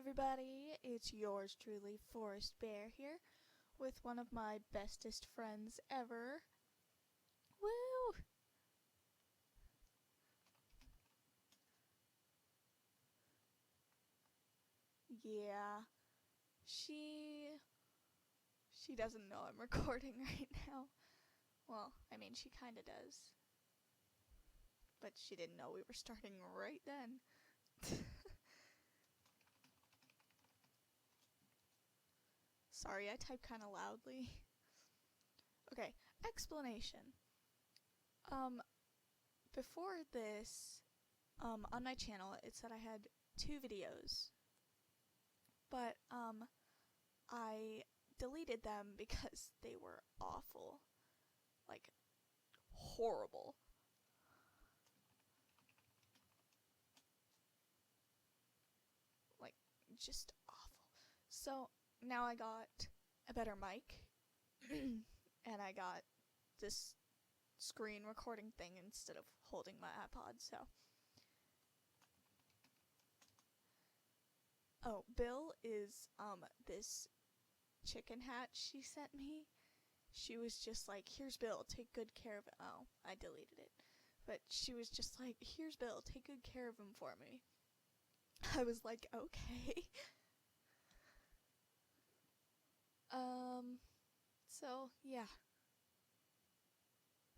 everybody, it's yours truly, Forest Bear here, with one of my bestest friends ever. Woo! Yeah, she doesn't know I'm recording right now. Well, I mean, she kinda does. But she didn't know we were starting right then. Sorry, I type kinda loudly. Okay, explanation. Before this, on my channel, it said I had 2 videos. But, I deleted them because they were awful. Like, horrible. Like, just awful. So, now I got a better mic, and I got this screen recording thing instead of holding my iPod, so. Oh, Bill is, this chicken hat she sent me. She was just like, here's Bill, take good care of it. Oh, I deleted it. But she was just like, here's Bill, take good care of him for me. I was like, okay. So, yeah.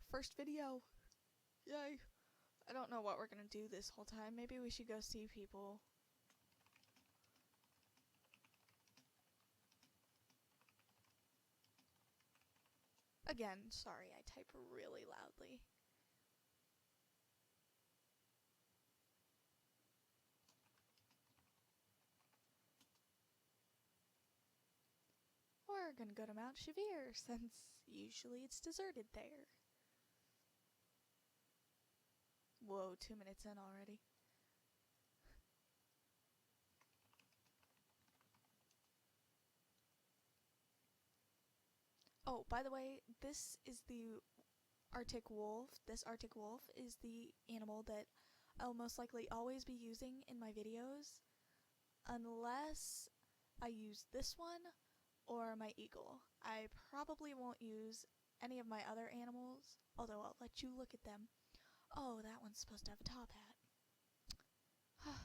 First video. Yay. I don't know what we're gonna do this whole time. Maybe we should go see people. Again, sorry, I type really loudly. We're gonna go to Mount Chevere, since usually it's deserted there. Whoa, 2 minutes in already. Oh, by the way, this is the Arctic wolf. This Arctic wolf is the animal that I'll most likely always be using in my videos, unless I use this one or my eagle. I probably won't use any of my other animals, although I'll let you look at them. Oh, that one's supposed to have a top hat.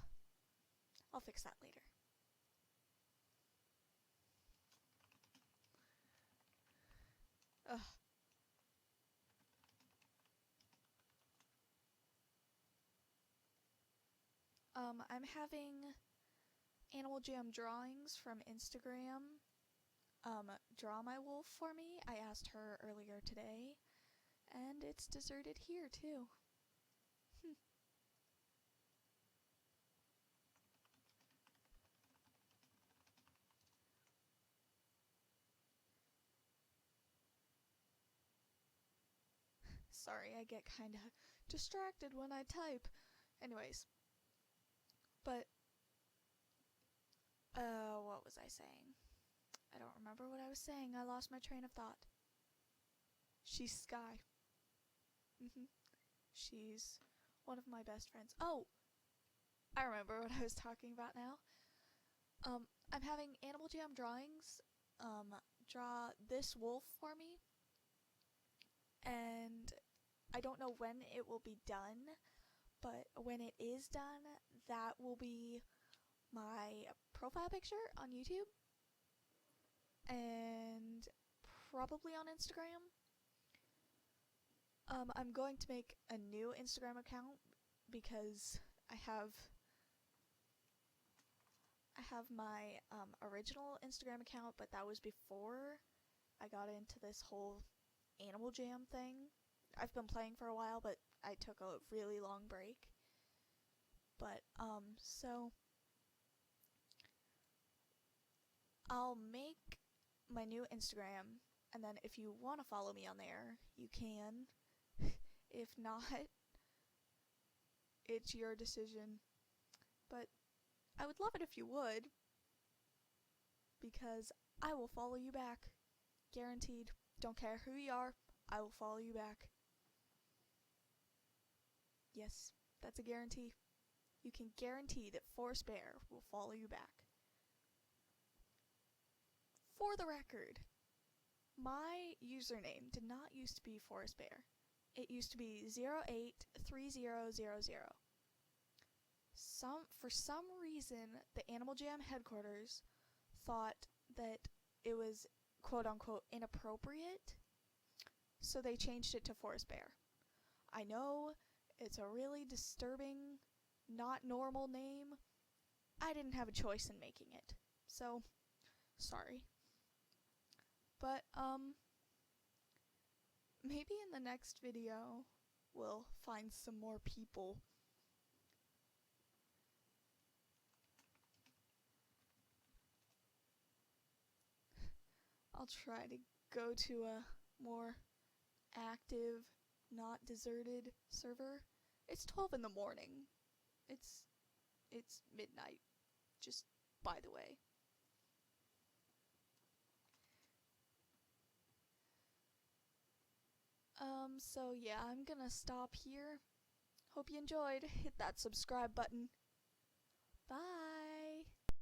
I'll fix that later. Ugh. I'm having Animal Jam drawings from Instagram draw my wolf for me. I asked her earlier today, and it's deserted here too. Sorry, I get kinda distracted when I type. Anyways. But, what was I saying? I don't remember what I was saying. I lost my train of thought. She's Sky. She's one of my best friends. Oh! I remember what I was talking about now. I'm having Animal Jam drawings, draw this wolf for me. And I don't know when it will be done, but when it is done, that will be my profile picture on YouTube and probably on Instagram. I'm going to make a new Instagram account because I have my original Instagram account, but that was before I got into this whole Animal Jam thing. I've been playing for a while, but I took a really long break. But, so I'll make my new Instagram, and then if you want to follow me on there, you can. If not, it's your decision. But I would love it if you would, because I will follow you back. Guaranteed. Don't care who you are, I will follow you back. Yes, that's a guarantee. You can guarantee that ForestBear will follow you back. For the record, my username did not used to be ForestBear. It used to be 083000. For some reason, the Animal Jam headquarters thought that it was quote-unquote inappropriate, so they changed it to ForestBear. I know it's a really disturbing, not normal name. I didn't have a choice in making it, so sorry. But maybe in the next video we'll find some more people. I'll try to go to a more active, not deserted server. It's 12 in the morning. It's midnight, just by the way. So yeah, I'm gonna stop here. Hope you enjoyed. Hit that subscribe button. Bye!